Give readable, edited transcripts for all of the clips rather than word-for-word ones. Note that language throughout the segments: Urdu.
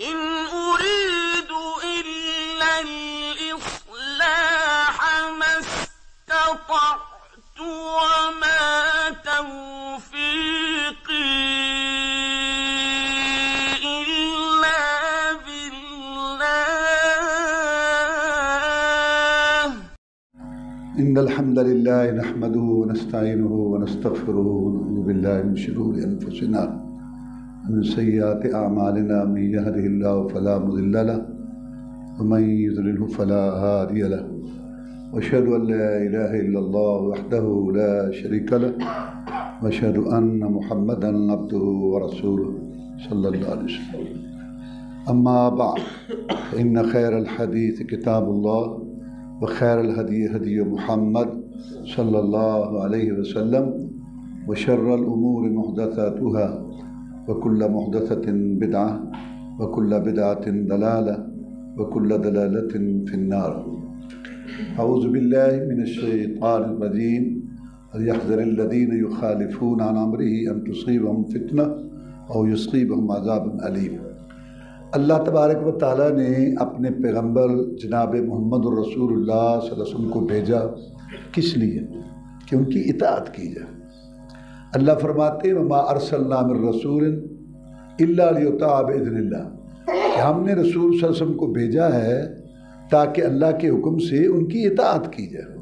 إن أريد إلا الإصلاح ما استطعت وما توفيقي إلا بالله. إن الحمد لله نحمده ونستعينه ونستغفره ونعوذ بالله من شرور أنفسنا ومن سيئات أعمالنا. من يهده الله فلا مضل له ومن يضلله فلا هادي له. وأشهد أن لا إله إلا الله وحده لا شريك له وأشهد أن محمدا عبده ورسوله صلى الله عليه وسلم. أما بعد فإن خير الحديث كتاب الله وخير الهدي هدي محمد صلى الله عليه وسلم وشر الأمور محدثاتها وكل محدثة بدعة وكل بدعة ضلالة وكل ضلالة في النار. أعوذ بالله من الشيطان الرجيم. وليحذر الذين يخالفون عن أمره أن تصيبهم فتنة أو يصيبهم عذاب أليم. اللہ تبارک و تعالیٰ نے اپنے پیغمبر جناب محمد الرسول اللہ صلی اللہ علیہ وسلم کو بھیجا کس لیے؟ کہ ان کی اطاعت کی جائے. اللہ فرماتے ہیں وما ارسلنا من رسول الا لیطاع باذن اللہ، کہ ہم نے رسول صلی اللہ علیہ وسلم کو بھیجا ہے تاکہ اللہ کے حکم سے ان کی اطاعت کی جائے.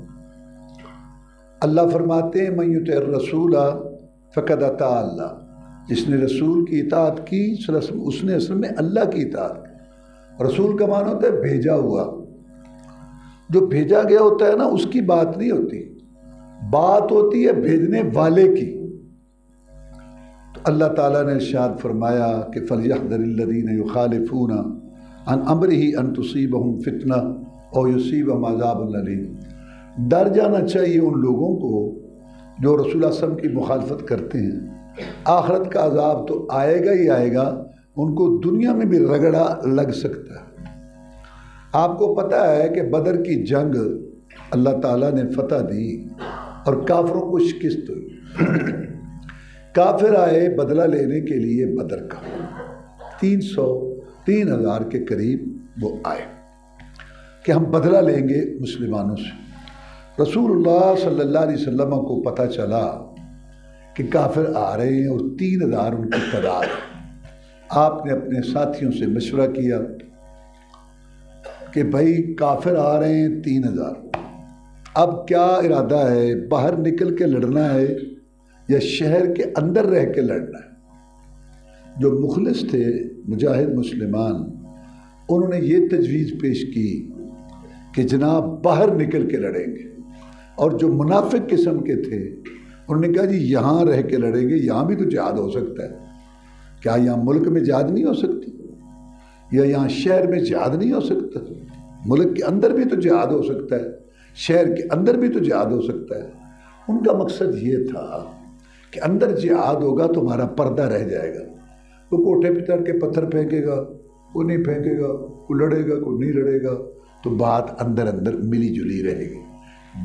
اللہ فرماتے ہیں من یطع الرسول فقد اطاع اللہ، جس نے رسول کی اطاعت کی صلی اللہ علیہ وسلم اس نے اصل میں اللہ کی اطاعت کی. رسول کا معنی ہوتا ہے بھیجا ہوا. جو بھیجا گیا ہوتا ہے نا اس کی بات نہیں ہوتی، بات ہوتی ہے بھیجنے والے کی. تو اللہ تعالیٰ نے ارشاد فرمایا کہ فَلْيَحْذَرِ الَّذِينَ يُخَالِفُونَ عَنْ أَمْرِهِ أَن تُصِيبَهُمْ فِتْنَةٌ أَوْ يُصِيبَهُمْ عَذَابٌ أَلِيمٌ. ڈر جانا چاہیے ان لوگوں کو جو رسول اللہ صلی اللہ علیہ وسلم کی مخالفت کرتے ہیں. آخرت کا عذاب تو آئے گا ہی آئے گا، ان کو دنیا میں بھی رگڑا لگ سکتا ہے. آپ کو پتہ ہے کہ بدر کی جنگ اللہ تعالیٰ نے فتح دی اور کافروں کو شکست ہوئی. کافر آئے بدلہ لینے کے لیے بدر کا 3,000 کے قریب وہ آئے کہ ہم بدلہ لیں گے مسلمانوں سے. رسول اللہ صلی اللہ علیہ وسلم کو پتہ چلا کہ کافر آ رہے ہیں اور 3,000 ان کی تعداد. آپ نے اپنے ساتھیوں سے مشورہ کیا کہ بھائی کافر آ رہے ہیں 3,000، اب کیا ارادہ ہے؟ باہر نکل کے لڑنا ہے یا شہر کے اندر رہ کے لڑنا ہے؟ جو مخلص تھے مجاہد مسلمان انہوں نے یہ تجویز پیش کی کہ جناب باہر نکل کے لڑیں گے. اور جو منافق قسم کے تھے انہوں نے کہا جی یہاں رہ کے لڑیں گے، یہاں بھی تو جہاد ہو سکتا ہے. کیا یہاں ملک میں جہاد نہیں ہو سکتی؟ یا یہاں شہر میں جہاد نہیں ہو سکتا؟ ملک کے اندر بھی تو جہاد ہو سکتا ہے، شہر کے اندر بھی تو جہاد ہو سکتا ہے. ان کا مقصد یہ تھا کہ اندر جہاد ہوگا تو ہمارا پردہ رہ جائے گا. وہ کوٹھے پہ چڑھ کے پتھر پھینکے گا، کوئی نہیں پھینکے گا، کوئی لڑے گا کوئی نہیں لڑے گا، تو بات اندر اندر ملی جلی رہے گی.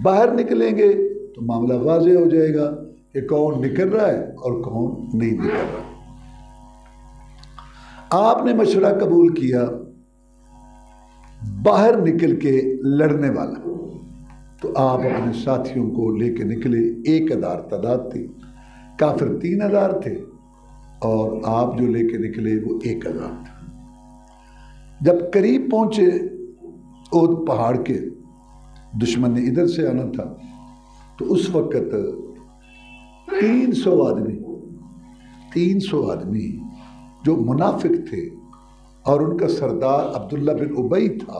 باہر نکلیں گے تو معاملہ واضح ہو جائے گا کہ کون نکل رہا ہے اور کون نہیں نکل رہا. آپ نے مشورہ قبول کیا باہر نکل کے لڑنے والا، تو آپ اپنے ساتھیوں کو لے کے نکلے. 1,000 تعداد تھی، کافر 3,000 تھے اور آپ جو لے کے نکلے وہ 1,000 تھا. جب قریب پہنچے احد پہاڑ کے، دشمن نے ادھر سے آنا تھا، تو اس وقت 300 آدمی جو منافق تھے اور ان کا سردار عبداللہ بن ابی تھا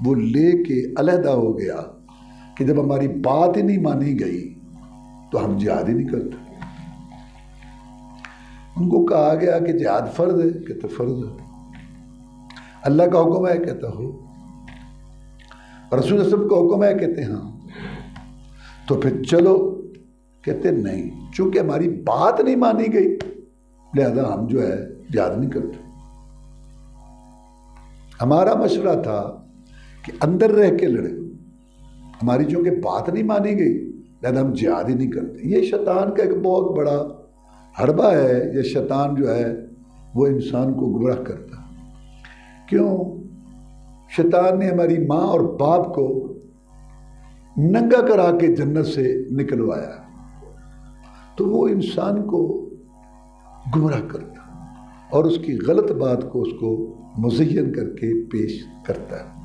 وہ لے کے علیحدہ ہو گیا کہ جب ہماری بات ہی نہیں مانی گئی تو ہم جہاد ہی نہیں کرتے. ان کو کہا گیا کہ جہاد فرض ہے، کہتے فرض ہے. اللہ کا حکم ہے، کہتا ہو. رسول اللہ کا حکم ہے، کہتے ہاں. تو پھر چلو، کہتے نہیں، چونکہ ہماری بات نہیں مانی گئی لہذا ہم جو ہے یاد نہیں کرتے. ہمارا مشورہ تھا کہ اندر رہ کے لڑے، ہماری چونکہ بات نہیں مانی گئی لہذا ہم جہاد ہی نہیں کرتے. یہ شیطان کا ایک بہت بڑا حربہ ہے. یہ شیطان جو ہے وہ انسان کو گمراہ کرتا ہے. کیوں؟ شیطان نے ہماری ماں اور باپ کو ننگا کرا کے جنت سے نکلوایا، تو وہ انسان کو گمراہ کرتا اور اس کی غلط بات کو اس کو مزین کر کے پیش کرتا ہے۔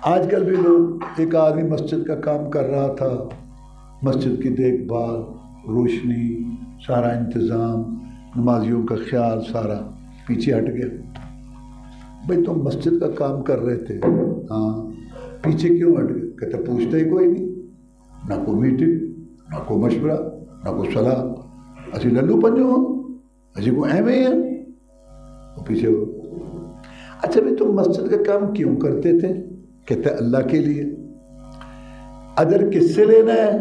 آج کل بھی لوگ، ایک آدمی مسجد کا کام کر رہا تھا، مسجد کی دیکھ بھال، روشنی، سارا انتظام، نمازیوں کا خیال سارا پیچھے ہٹ گیا۔ بھئی تم مسجد کا کام کر رہے تھے، ہاں، پیچھے کیوں ہٹ گئے؟ کہتے پوچھتے ہی کوئی نہیں، نہ کوئی میٹنگ، نہ کوئی مشورہ، نہ کوئی صلاح، اسی للو پنجو ہوں، اسی کو ایویں ہیں، وہ پیچھے ہو۔ اچھا بھی تم مسجد کا کام کیوں کرتے تھے؟ کہتے اللہ کے لیے۔ اجر کس سے لینا ہے؟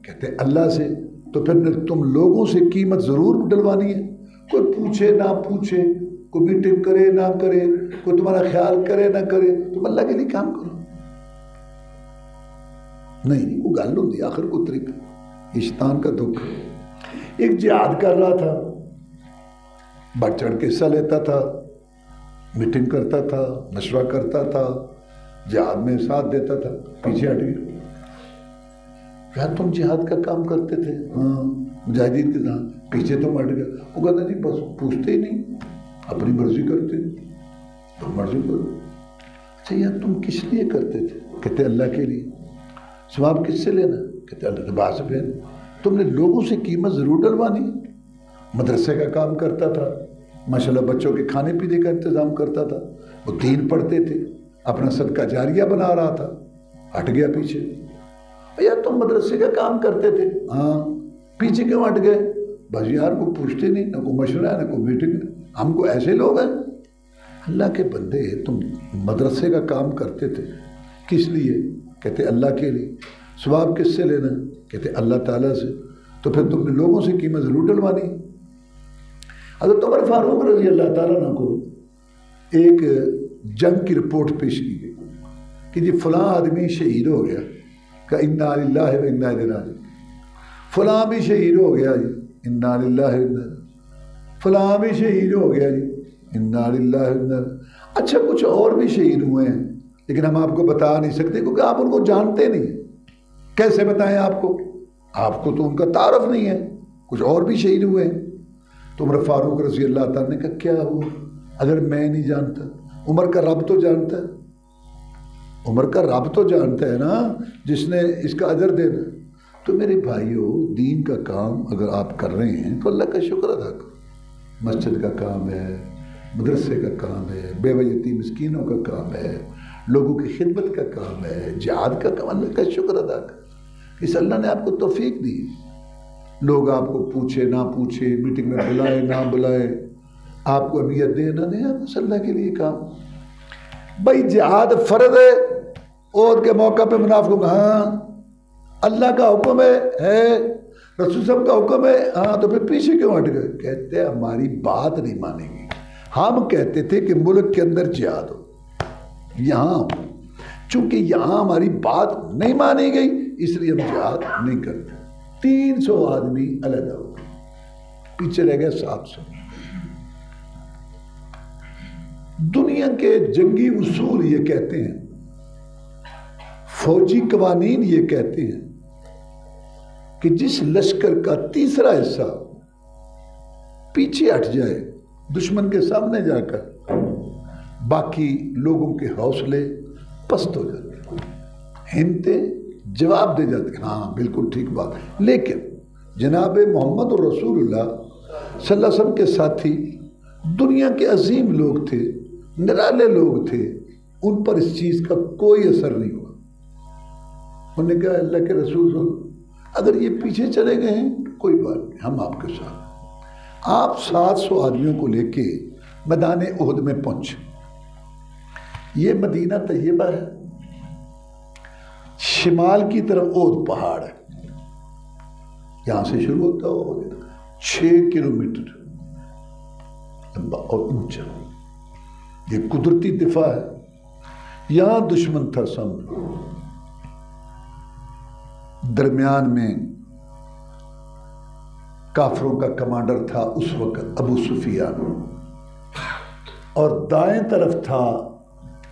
کہتے اللہ سے۔ تو پھر تم لوگوں سے قیمت ضرور ڈلوانی ہے، کوئی پوچھے نہ پوچھے، کوئی میٹنگ کرے نہ کرے، کوئی تمہارا خیال کرے نہ کرے، تم اللہ کے لیے کام کرو۔ نہیں، وہ گل ہوتی آخر کو طریقہ، یہ شیطان کا دکھ۔ ایک جہاد کر رہا تھا، بڑھ چڑھ کے حصہ لیتا تھا، میٹنگ کرتا تھا، مشورہ کرتا تھا، جہاد میں ساتھ دیتا تھا، پیچھے ہٹ گیا۔ یار تم جہاد کا کام کرتے تھے، ہاں مجاہدین کے ساتھ، پیچھے تم ہٹ گیا۔ وہ کہتا جی بس پوچھتے ہی نہیں، اپنی مرضی کرتے، تم مرضی کرو۔ اچھا یار تم کس لیے کرتے تھے؟ کہتے اللہ کے لیے۔ ثواب کس سے لینا؟ کہتے اللہ کے باعث پہ۔ تم نے لوگوں سے قیمت ضرور ڈلوانی۔ مدرسے کا کام کرتا تھا، ماشاءاللہ بچوں کے کھانے پینے کا انتظام کرتا تھا، وہ دین پڑھتے تھے، اپنا صدقہ جاریہ بنا رہا تھا، ہٹ گیا پیچھے۔ یار تم مدرسے کا کام کرتے تھے، ہاں، پیچھے کیوں ہٹ گئے؟ بس یار کو پوچھتے نہیں، نہ کوئی مشورہ ہے، نہ کوئی میٹنگ ہے، ہم کو ایسے لوگ ہیں۔ اللہ کے بندے، تم مدرسے کا کام کرتے تھے، کس لیے؟ کہتے اللہ کے لیے۔ ثواب کس سے لینا؟ کہتے اللہ تعالیٰ سے۔ تو پھر تم نے لوگوں سے قیمت ضرور ڈلوانی۔ حضرت عمر فاروق رضی اللہ تعالیٰ عنہ کو ایک جنگ کی رپورٹ پیش کی گئی کہ جی فلاں آدمی شہید ہو گیا، کہ انا للہ و انا الیہ راجعون، فلاں بھی شہید ہو گیا جی، انا للہ و انا، فلاں بھی شہید ہو گیا جی، انا للہ و انا۔ اچھا کچھ اور بھی شہید ہوئے ہیں، لیکن ہم آپ کو بتا نہیں سکتے کیونکہ آپ ان کو جانتے نہیں ہیں۔ کیسے بتائیں آپ کو؟ آپ کو تو ان کا تعارف نہیں ہے۔ کچھ اور بھی شہید ہوئے ہیں۔ تو عمر فاروق رضی اللہ تعالیٰ نے کہا کیا ہوا؟ اگر میں نہیں جانتا، عمر کا رب تو جانتا ہے، عمر کا رب تو جانتا ہے نا جس نے اس کا اجر دینا۔ تو میرے بھائیوں، دین کا کام اگر آپ کر رہے ہیں تو اللہ کا شکر ادا کرو۔ مسجد کا کام ہے، مدرسے کا کام ہے، بیوہ یتیم مسکینوں کا کام ہے، لوگوں کی خدمت کا کام ہے، جہاد کا کام، اللہ کا شکر ادا کرو۔ اس اللہ نے آپ کو توفیق دی۔ لوگ آپ کو پوچھے نہ پوچھے، میٹنگ میں بلائے نہ بلائے، آپ کو اہمیت دے نہ دے، بس اللہ کے لیے کام۔ بھائی جہاد فرض ہے، عہد کے موقع پہ منافقوں کا ہاں اللہ کا حکم ہے، رسول صاحب کا حکم ہے، ہاں، تو پھر پیچھے کیوں ہٹ گئے؟ کہتے ہیں ہماری بات نہیں مانیں گے۔ ہم کہتے تھے کہ ملک کے اندر جہاد ہو، یہاں ہو، چونکہ یہاں ہماری بات نہیں مانی گئی اس لیے ہم جہاد نہیں کرتے۔ 300 آدمی علیحدہ ہو گئے، پیچھے رہ گئے 700۔ دنیا کے جنگی اصول یہ کہتے ہیں، فوجی قوانین یہ کہتے ہیں کہ جس لشکر کا تیسرا حصہ پیچھے ہٹ جائے دشمن کے سامنے جا کر، باقی لوگوں کے حوصلے پست ہو جاتے ہیں، ہمتیں جواب دے جاتے ہیں، ہاں بالکل ٹھیک بات ہے۔ لیکن جناب محمد رسول اللہ صلی اللہ علیہ وسلم کے ساتھی دنیا کے عظیم لوگ تھے، نرالے لوگ تھے، ان پر اس چیز کا کوئی اثر نہیں ہوا۔ انہوں نے کہا اللہ کے رسول صلی اللہ علیہ وسلم اگر یہ پیچھے چلے گئے ہیں کوئی بات نہیں، ہم آپ کے ساتھ۔ آپ 700 آدمیوں کو لے کے میدان احد میں پہنچے۔ یہ مدینہ طیبہ ہے، شمال کی طرف احد پہاڑ ہے، یہاں سے شروع ہوتا ہے 6 کلومیٹر لمبا اور اونچا۔ یہ قدرتی دفاع ہے، یہاں دشمن تھا سامنے، درمیان میں کافروں کا کمانڈر تھا اس وقت ابو سفیان، اور دائیں طرف تھا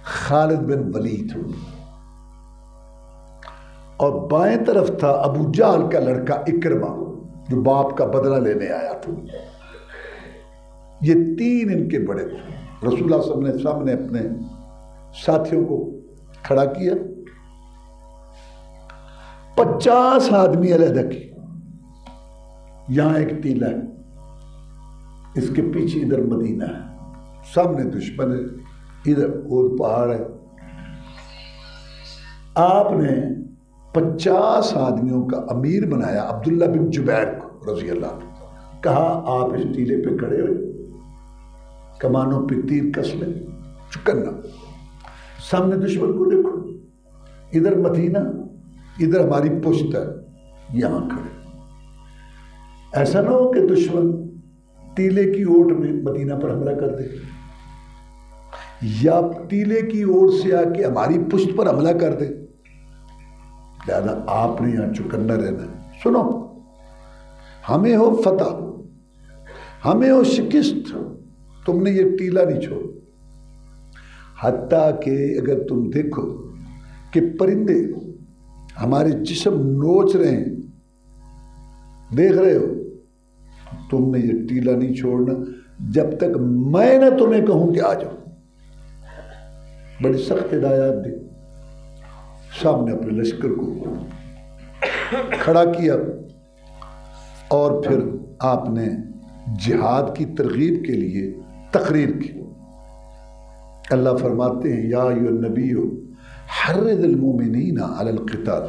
خالد بن ولید، اور بائیں طرف تھا ابو جہل کا لڑکا اکرمہ جو باپ کا بدلہ لینے آیا تھا۔ یہ تین ان کے بڑے تھے۔ رسول اللہ صلی اللہ علیہ وسلم نے سامنے اپنے ساتھیوں کو کھڑا کیا، 50 آدمی علیحدہ کی، یہاں ایک ٹیلا ہے، اس کے پیچھے ادھر مدینہ ہے، سامنے دشمن ہے، ادھر اور پہاڑ ہے۔ آپ نے 50 آدمیوں کا امیر بنایا عبداللہ بن جبیر کو رضی اللہ عنہ، کہا آپ اس ٹیلے پہ کھڑے ہوئے، کمانوں پہ تیر کس لیں، چکنا، سامنے دشمن کو دیکھو، ادھر مدینہ، ادھر ہماری پشت ہے، یہاں کھڑے۔ ایسا نہ ہو کہ دشمن ٹیلے کی اوٹ میں مدینہ پر حملہ کر دے، یا ٹیلے کی اوٹ سے آ کے ہماری پشت پر حملہ کر دے، لہذا آپ نے یہاں چکنا رہنا ہے۔ سنو، ہمیں ہو فتح، ہمیں ہو شکست، تم نے یہ ٹیلا نہیں چھوڑ۔ حتیٰ کہ اگر تم دیکھو کہ پرندے ہمارے جسم نوچ رہے ہیں، دیکھ رہے ہو، تم نے یہ ٹیلا نہیں چھوڑنا جب تک میں نہ تمہیں کہوں کہ آ جاؤ۔ بڑی سخت ہدایات دی، سامنے اپنے لشکر کو کھڑا کیا، اور پھر آپ نے جہاد کی ترغیب کے لیے تقریر کی۔ اللہ فرماتے ہیں یا ایھا النبی حرض المومنین علی القتال،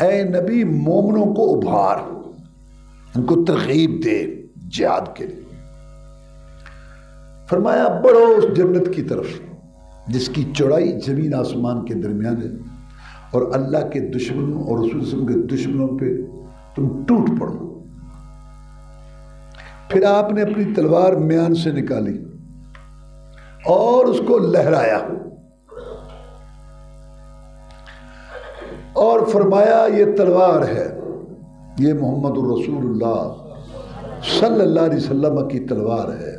اے نبی مومنوں کو ابھار، ان کو ترغیب دے جہاد کے لیے۔ فرمایا بڑھو اس جنت کی طرف جس کی چوڑائی زمین آسمان کے درمیان ہے، اور اللہ کے دشمنوں اور رسول صلی اللہ علیہ وسلم کے دشمنوں پہ تم ٹوٹ پڑو۔ پھر آپ نے اپنی تلوار میان سے نکالی اور اس کو لہرایا اور فرمایا یہ تلوار ہے، یہ محمد الرسول اللہ صلی اللہ علیہ وسلم کی تلوار ہے،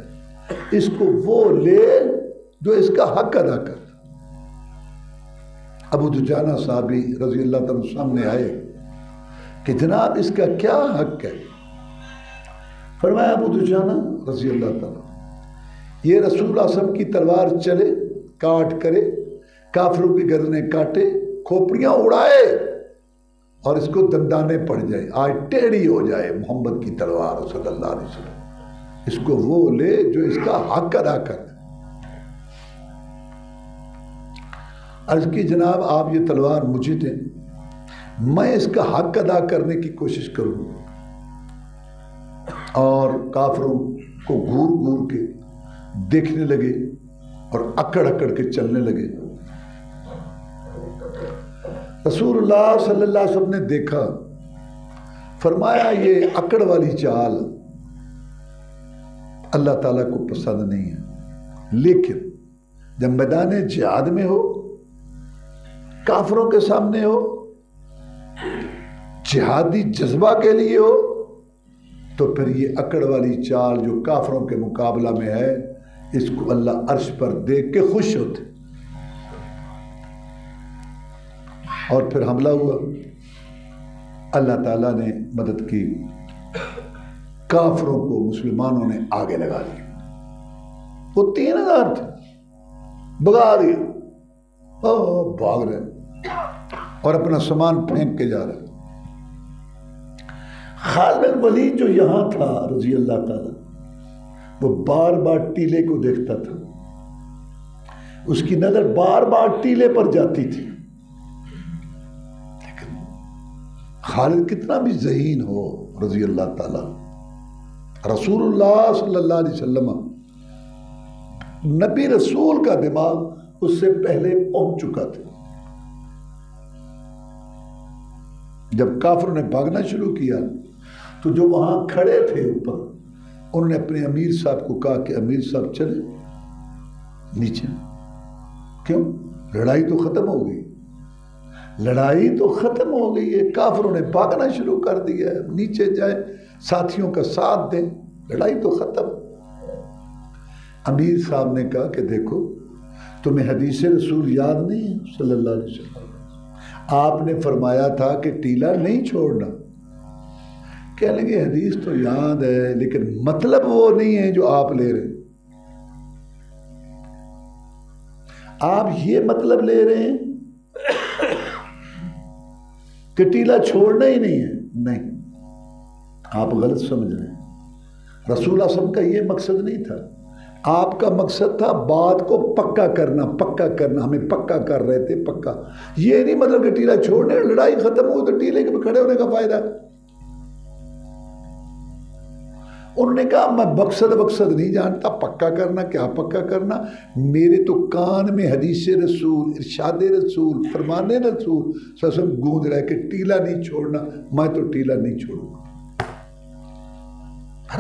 اس کو وہ لے جو اس کا حق ادا کر۔ ابو دجانہ صحابی رضی اللہ تعالیٰ سامنے آئے کہ جناب اس کا کیا حق ہے؟ فرمایا ابو دجانہ رضی اللہ تعالیٰ، یہ رسول اللہ صلی اللہ علیہ وسلم کی تلوار چلے، کاٹ کرے، کافروں کی گردنیں کاٹے، کھوپڑیاں اڑائے، اور اس کو دندانے پڑ جائے، آج ٹیڑھی ہو جائے محمد کی تلوار صلی اللہ علیہ وسلم، اس کو وہ لے جو اس کا حق ادا کر۔ عرض کی جناب آپ یہ تلوار مجھے دیں، میں اس کا حق ادا کرنے کی کوشش کروں۔ اور کافروں کو گور گور کے دیکھنے لگے اور اکڑ اکڑ کے چلنے لگے۔ رسول اللہ صلی اللہ علیہ وسلم نے دیکھا، فرمایا یہ اکڑ والی چال اللہ تعالیٰ کو پسند نہیں ہے، لیکن جب میدان جہاد میں ہو، کافروں کے سامنے ہو، جہادی جذبہ کے لیے ہو، تو پھر یہ اکڑ والی چال جو کافروں کے مقابلہ میں ہے، اس کو اللہ عرش پر دیکھ کے خوش ہوتے۔ اور پھر حملہ ہوا، اللہ تعالیٰ نے مدد کی، کافروں کو مسلمانوں نے آگے لگا دیا۔ وہ 3000 تھے، بھگا دیا، بھاگ رہے اور اپنا سامان پھینک کے جا رہے۔ خالد بن ولید جو یہاں تھا رضی اللہ تعالیٰ، وہ بار بار ٹیلے کو دیکھتا تھا، اس کی نظر بار بار ٹیلے پر جاتی تھی، لیکن خالد کتنا بھی ذہین ہو رضی اللہ تعالیٰ، رسول اللہ صلی اللہ علیہ وسلم، نبی رسول کا دماغ اس سے پہلے پہنچ چکا تھا۔ جب کافروں نے بھاگنا شروع کیا تو جو وہاں کھڑے تھے اوپر، انہوں نے اپنے امیر صاحب کو کہا کہ امیر صاحب چلے نیچے۔ کیوں؟ لڑائی تو ختم ہو گئی، لڑائی تو ختم ہو گئی ہے، کافروں نے بھاگنا شروع کر دیا ہے، نیچے جائیں، ساتھیوں کا ساتھ دیں، لڑائی تو ختم۔ امیر صاحب نے کہا کہ دیکھو تمہیں حدیث رسول یاد نہیں ہے صلی اللہ علیہ وسلم؟ آپ نے فرمایا تھا کہ ٹیلا نہیں چھوڑنا۔ کہنے لگے حدیث تو یاد ہے لیکن مطلب وہ نہیں ہے جو آپ لے رہے ہیں۔ آپ یہ مطلب لے رہے ہیں کہ ٹیلا چھوڑنا ہی نہیں ہے۔ نہیں، آپ غلط سمجھ رہے ہیں۔ رسول اللہ صلی اللہ علیہ وسلم کا یہ مقصد نہیں تھا۔ آپ کا مقصد تھا بات کو پکا کرنا، پکا کرنا، ہمیں پکا کر رہے تھے، پکا۔ یہ نہیں مطلب کہ ٹیلا چھوڑنے، لڑائی ختم ہو تو ٹیلے کے کھڑے ہونے کا فائدہ۔ انہوں نے کہا میں مقصد نہیں جانتا، پکا کرنا کیا پکا کرنا، میرے تو کان میں حدیث رسول، ارشاد رسول، فرمان رسول سسم گونج رہا ہے کہ ٹیلا نہیں چھوڑنا، میں تو ٹیلا نہیں چھوڑوں گا۔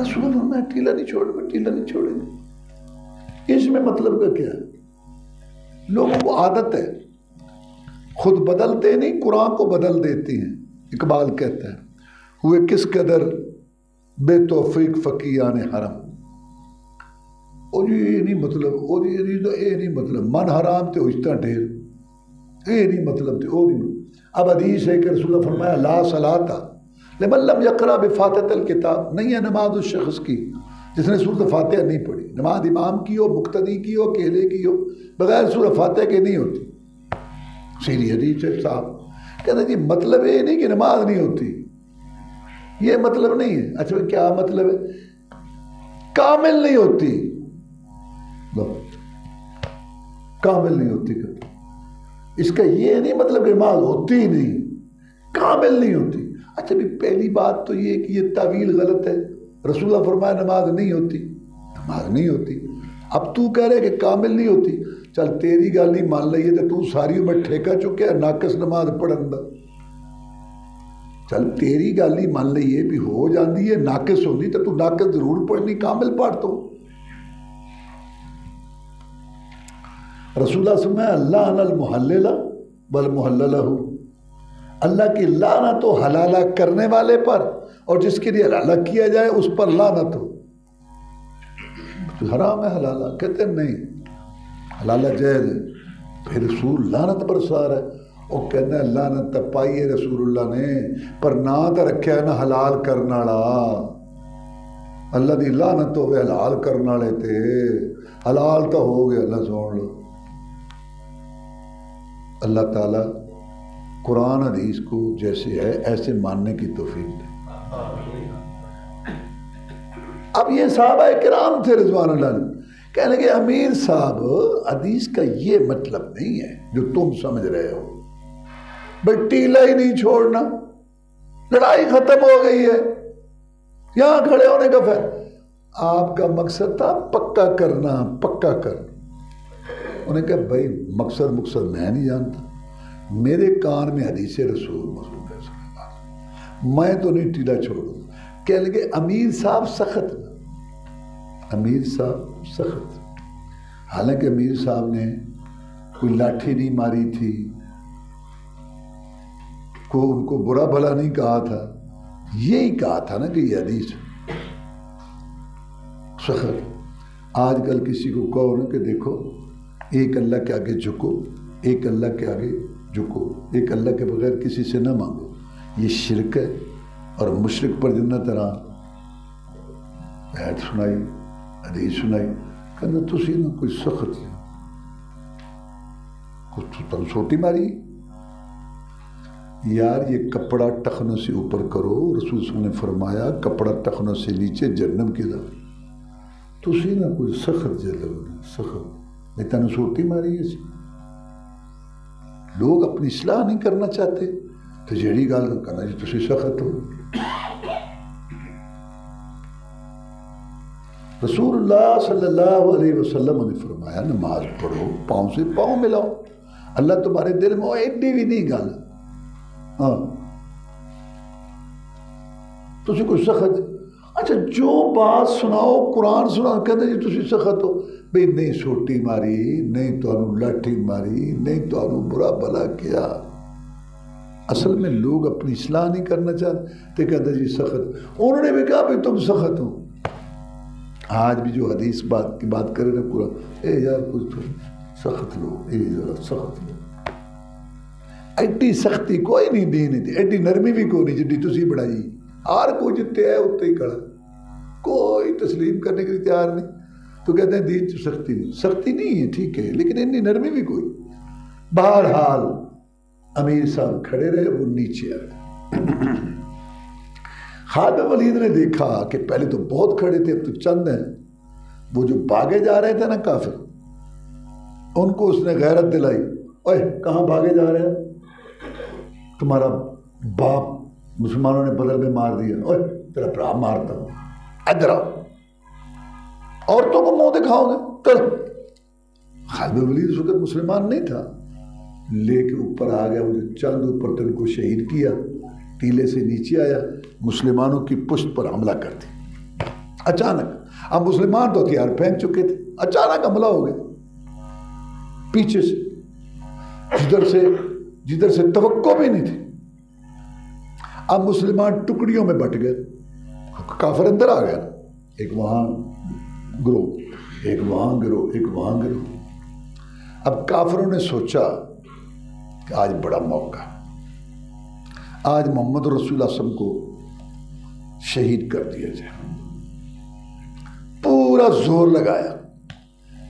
رسول اللہ میں ٹیلا نہیں چھوڑوں گا، ٹیلا نہیں چھوڑیں گے۔ اس میں مطلب کا کیا ہے؟ لوگوں کو عادت ہے، خود بدلتے نہیں، قرآن کو بدل دیتی ہیں۔ اقبال کہتا ہے ہوئے کس قدر بے توفیق فقیان حرم، اور یہ نہیں مطلب، اور یہ نہیں مطلب، من حرام تے اجتا ڈھیر، یہ نہیں مطلب تے اور نہیں۔ اب حدیث ہے کہ رسول اللہ فرمایا لا صلاۃ لمن لم یقرأ بفاتحۃ الکتاب، نہیں ہے نماز اس شخص کی جس نے سورۃ فاتحہ نہیں پڑھی۔ نماز امام کی ہو، مقتدی کی ہو، اکیلے کی ہو، بغیر سورۃ فاتحہ کے نہیں ہوتی۔ سیدھی حدیث ہے صاحب۔ کہتے ہیں جی مطلب یہ نہیں کہ نماز نہیں ہوتی، یہ مطلب نہیں ہے۔ اچھا کیا مطلب ہے؟ کامل نہیں ہوتی، کامل نہیں ہوتی۔ اس کا یہ نہیں مطلب کہ نماز ہوتی ہی نہیں، کامل نہیں ہوتی۔ اچھا بھی پہلی بات تو یہ کہ یہ تعویل غلط ہے۔ رسول اللہ فرمایا نماز نہیں ہوتی، نماز نہیں ہوتی۔ اب تو کہہ رہے کہ کامل نہیں ہوتی، چل تیری گل نہیں مان لئیے تو تو ساری عمر ٹھیکہ چکے ناقص نماز پڑھن دا، چل تیری گل نہیں مان لئیے بھی ہو جاندی ہے ناقص ہوندی تو ناقص ضرور پڑھنی، کامل پڑھ تو۔ رسول اللہ صلی اللہ علیہ وسلم لعن المحلل والمحللہ، اللہ کی لعنت ہو حلالہ کرنے والے پر، اور جس کے لیے حلالہ کیا جائے اس پر لعنت ہو۔ حرام ہے حلالہ، کہتے ہیں نہیں حلالہ جائز ہے، پھر رسول لعنت برسا رہا ہے۔ وہ کہنا ہے لعنت تا پائی ہے رسول اللہ نے، پر نہ تا رکھیا ہے نا حلال کرنا والا۔ اللہ دی لعنت ہو گئے حلال کرنا والے تے، حلال تو ہو گیا۔ اللہ سن لو، اللہ تعالیٰ قرآن حدیث کو جیسے ہے ایسے ماننے کی توفیق دے۔ اب یہ صحابہ کرام تھے رضوان اللہ عنہ، کہنے لگے امیر صاحب حدیث کا یہ مطلب نہیں ہے جو تم سمجھ رہے ہو، بھئی ٹیلا ہی نہیں چھوڑنا، لڑائی ختم ہو گئی ہے، یہاں کھڑے ہونے کا پھر آپ کا مقصد تھا پکا کرنا، پکا کرنا۔ انہیں کہا بھائی مقصد میں نہیں جانتا، میرے کان میں حدیث رسول موجود ہے صلی اللہ علیہ وسلم، میں تو نہیں ٹیلا چھوڑوں۔ کہنے لگے امیر صاحب سخت، امیر صاحب سخت، حالانکہ امیر صاحب نے کوئی لاٹھی نہیں ماری تھی، کو ان کو برا بھلا نہیں کہا تھا، یہی کہا تھا نا کہ یہ حدیث سخت۔ آج کل کسی کو کہو نا کہ دیکھو ایک اللہ کے آگے جھکو، ایک اللہ کے آگے جھکو، ایک اللہ کے بغیر کسی سے نہ مانگو، یہ شرک ہے۔ اور مشرک پر جنہ طرح آیت سنائی، حدیث سنائی، کہنا تسی نہ کوئی سخت ہے، کچھ تم سوٹی ماری یار، یہ کپڑا ٹخنوں سے اوپر کرو، رسول صلی اللہ علیہ وسلم نے فرمایا کپڑا ٹخنوں سے نیچے جہنم کی طرف، تسی نہ کوئی سخت جلو، سخت نہیں تنو سوٹی ماری ہے۔ لوگ اپنی اصلاح نہیں کرنا چاہتے تو جیڑی گل نہ کرنا جی تسی سخت ہو۔ رسول اللہ صلی اللہ علیہ وسلم نے فرمایا نماز پڑھو، پاؤں سے پاؤں ملاؤ، اللہ تمہارے دل میں ایڈی بھی نہیں گل، ہاں تسی کوئی سخت، اچھا جو بات سناؤ قرآن سناؤ، کہتے جی تسی سخت ہو، بھئی نہیں سوٹی ماری، نہیں تو انہوں لاٹھی ماری، نہیں تو انہوں برا بھلا کیا۔ اصل میں لوگ اپنی اصلاح نہیں کرنا چاہتے، کہتے جی سخت، انہوں نے بھی کہا بھی تم سخت ہو، آج بھی جو حدیث بات کی بات کرے نا پورا اے یار کچھ تو سخت لو، اے ذرا سخت لو، ایڈی سختی کوئی نہیں دین تھی، ایڈی نرمی بھی کوئی نہیں جی تسی بڑھائی، ہر کوئی جتے ہے اتنے ہی کھڑا، کوئی تسلیم کرنے کے لیے تیار نہیں، تو کہتے ہیں دین سے سختی نہیں، سختی نہیں ہے ٹھیک ہے لیکن اتنی نرمی بھی کوئی۔ بہرحال امیر صاحب کھڑے رہے، وہ نیچے آ گئے۔ خالد بن ولید نے دیکھا کہ پہلے تو بہت کھڑے تھے، اب تو چند ہیں، وہ جو بھاگے جا رہے تھے نا کافر، ان کو اس نے غیرت دلائی، اوے کہاں بھاگے جا رہے ہیں؟ تمہارا باپ مسلمانوں نے بدر میں مار دیا، اوے تیرا برا مارتا ہوں، ادھر آؤ، عورتوں کو منہ دکھاؤ گے؟ چل۔ خالد بن ولید اس وقت مسلمان نہیں تھا، لے کے اوپر آ گیا، وہ جو چند اوپر تھے ان کو شہید کیا، ٹیلے سے نیچے آیا، مسلمانوں کی پشت پر حملہ کر دی اچانک۔ اب مسلمان تو ہتھیار پھینک چکے تھے، اچانک حملہ ہو گیا پیچھے سے، جدھر سے توقع بھی نہیں تھی۔ اب مسلمان ٹکڑیوں میں بٹ گئے، کافر اندر آ گیا، ایک وہاں گروہ، ایک وہاں گروہ، ایک وہاں گروہ۔ اب کافروں نے سوچا کہ آج بڑا موقع ہے، آج محمد رسول اللہ صلی اللہ علیہ وسلم کو شہید کر دیا جائے۔ پورا زور لگایا۔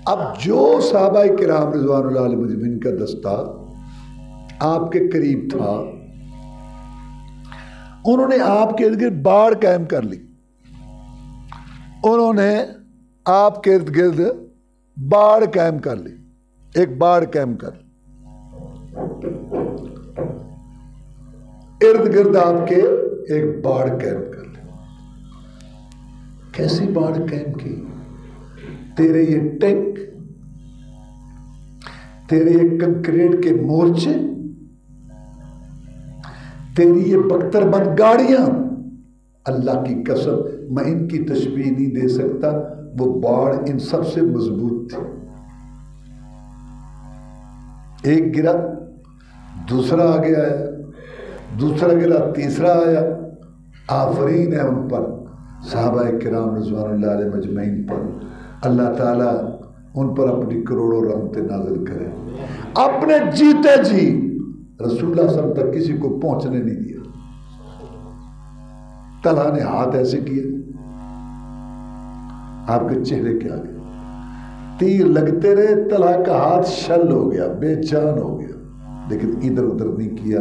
اب جو صحابہ کرام رضوان اللہ علیہ مجمعین کا دستہ آپ کے قریب تھا، انہوں نے آپ کے ارد گرد باڑ قائم کر لی، انہوں نے آپ کے ارد گرد باڑ قائم کر لی، ایک باڑ قائم کر لی، ارد گرد آپ کے ایک باڑ قائم کر لی۔ کیسی باڑ قائم کی؟ تیرے یہ ٹینک، تیرے یہ کنکریٹ کے مورچے، تیری یہ بختر بند گاڑیاں، اللہ کی قسم میں ان کی تشبیہ نہیں دے سکتا، وہ باڑ ان سب سے مضبوط تھی۔ ایک گرا، دوسرا آگے آیا، دوسرا گرا، تیسرا آیا، آفرین ہے ان پر، صحابہ کرام رضوان اللہ علیہ مجمعین پر، اللہ تعالیٰ ان پر اپنی کروڑوں رحمتیں نازل کرے۔ اپنے جیتے جی رسول اللہ صلی اللہ علیہ وسلم تک کسی کو پہنچنے نہیں دیا۔ طلحہ نے ہاتھ ایسے کیا، آپ کے چہرے کے آگے تیر لگتے رہے، طلحہ کا ہاتھ شل ہو گیا، بے جان ہو گیا، لیکن ادھر ادھر نہیں کیا۔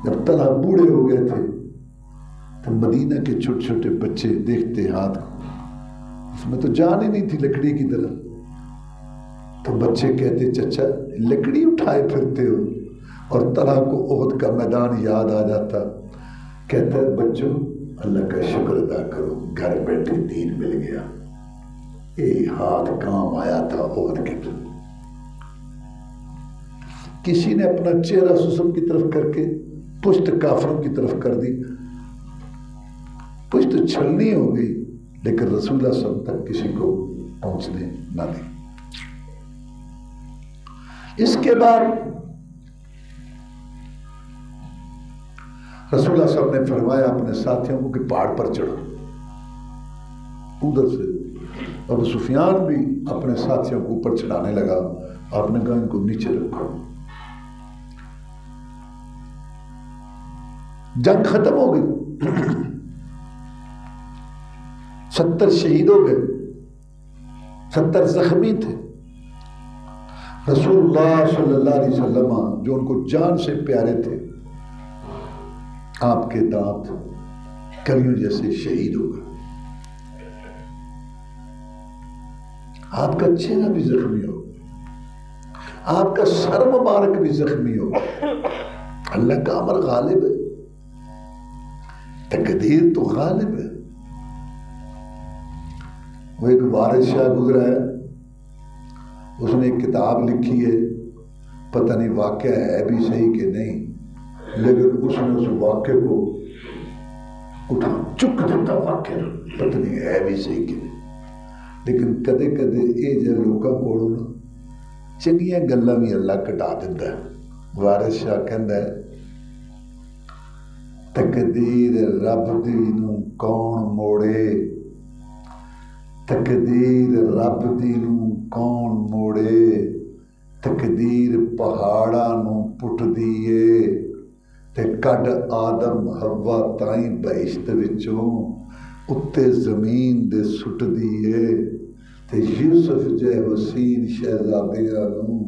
جب طلحہ بوڑھے ہو گئے تھے تو مدینہ کے چھوٹے چھوٹے بچے دیکھتے ہاتھ کو، اس میں تو جان ہی نہیں تھی لکڑی کی طرح، تو بچے کہتے چچا لکڑی اٹھائے پھرتے ہو، اور طلحہ کو احد کا میدان یاد آ جاتا، کہتا ہے بچوں اللہ کا شکر ادا کرو، گھر بیٹھے دین مل گیا، یہ ہاتھ کام آیا تھا احد کے۔ کسی نے اپنا چہرہ سسم کی طرف کر کے پشت کافروں کی طرف کر دی، پشت چھلنی ہو گئی، لیکن رسول اللہ صلی اللہ علیہ وسلم تک کسی کو پہنچنے نہ دی۔ اس کے بعد رسول اللہ صلی اللہ علیہ وسلم نے فرمایا اپنے ساتھیوں کو کہ پہاڑ پر چڑھو ادھر سے، اور سفیان بھی اپنے ساتھیوں کو اوپر چڑھانے لگا، آپ نے کہا ان کو نیچے رکھو۔ جنگ ختم ہو گئی، 70 شہید ہو گئے، 70 زخمی تھے۔ رسول اللہ صلی اللہ علیہ وسلم جو ان کو جان سے پیارے تھے، آپ کے دانت کلیوں جیسے شہید ہو گئے، آپ کا چہرہ بھی زخمی ہو، آپ کا سر مبارک بھی زخمی ہو۔ اللہ کا امر غالب ہے، تقدیر تو غالب ہے۔ وہ ایک وارث شاہ گزرا ہے، اس نے ایک کتاب لکھی ہے، پتہ نہیں واقعہ ہے بھی صحیح کہ نہیں، لیکن اس نے اس واقعے کو اٹھا چک دیتا، واقعہ پتہ نہیں ہے بھی صحیح کہ نہیں، لیکن کدے کدے یہ جو لوگوں کو چنگیاں گلاں بھی اللہ کٹا دیتا ہے۔ وارث شاہ کہندا ہے تقدیر رب دی نوں کون موڑے، تقدیر رب دی نوں کون موڑے، تقدیر پہاڑاں نوں پٹ دیے تے کڈ آدم حوا تائیں بہشت وچوں اتے زمین دے سٹ دیے تے یوسف جے حسین شہزادیاں نوں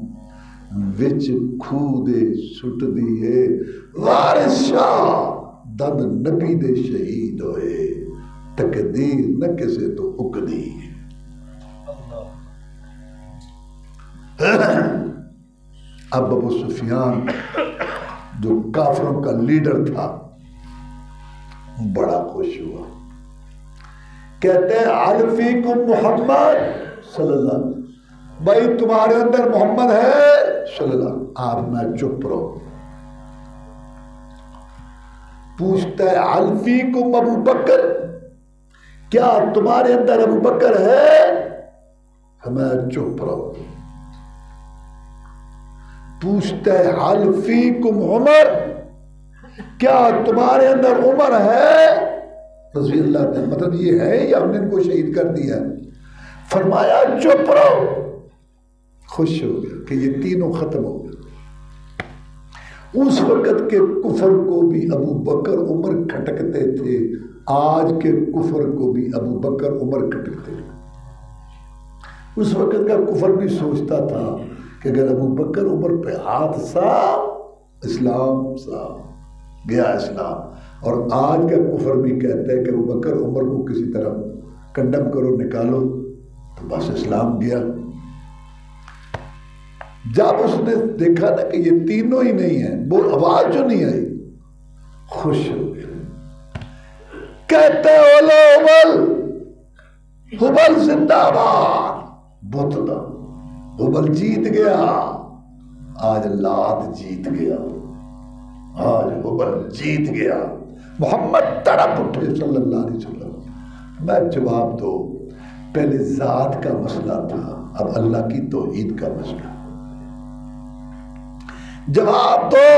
وچ کھوہ دے سٹ دیے، وارث شاہ دن نبی دے شہید ہوئے، تقدیر نہ کسے تو اکدی۔ اب ابو سفیان جو کافروں کا لیڈر تھا بڑا خوش ہوا، کہتے ہیں عالفیکم محمد صلی اللہ علیہ وسلم، بھائی تمہارے اندر محمد ہے صلی اللہ علیہ وسلم۔ آپ میں چپ رہو، پوچھتا ہے عالفیکم ابو بکر، کیا تمہارے اندر ابو بکر ہے؟ ہمیں چپ رہو۔ پوچھتا ہے عالفیکم عمر، کیا تمہارے اندر عمر ہے رضی اللہ عنہ؟ مطلب یہ ہے یا ہم نے ان کو شہید کر دیا؟ فرمایا چپ رہو۔ خوش ہو گیا کہ یہ تینوں ختم ہو گئے۔ اس وقت کے کفر کو بھی ابو بکر عمر کھٹکتے تھے، آج کے کفر کو بھی ابو بکر عمر کھٹکتے تھے۔ اس وقت کا کفر بھی سوچتا تھا کہ اگر ابو بکر عمر پہ ہاتھ صاف، اسلام صاف گیا اسلام، اور آج کا کفر بھی کہتا ہے کہ ابو بکر عمر کو کسی طرح کنڈم کرو، نکالو تو بس اسلام گیا۔ جب اس نے دیکھا نا کہ یہ تینوں ہی نہیں ہیں، وہ آواز جو نہیں آئی، خوش ہو گیا، کہتے اولو ہبل، ہبل زندہ باد، بتنا ہبل جیت گیا، آج لات جیت گیا، آج ہبل جیت گیا۔ محمد تڑپ اٹھے صلی اللہ علیہ وسلم، میں جواب دو، پہلے ذات کا مسئلہ تھا، اب اللہ کی توحید کا مسئلہ، جواب دو۔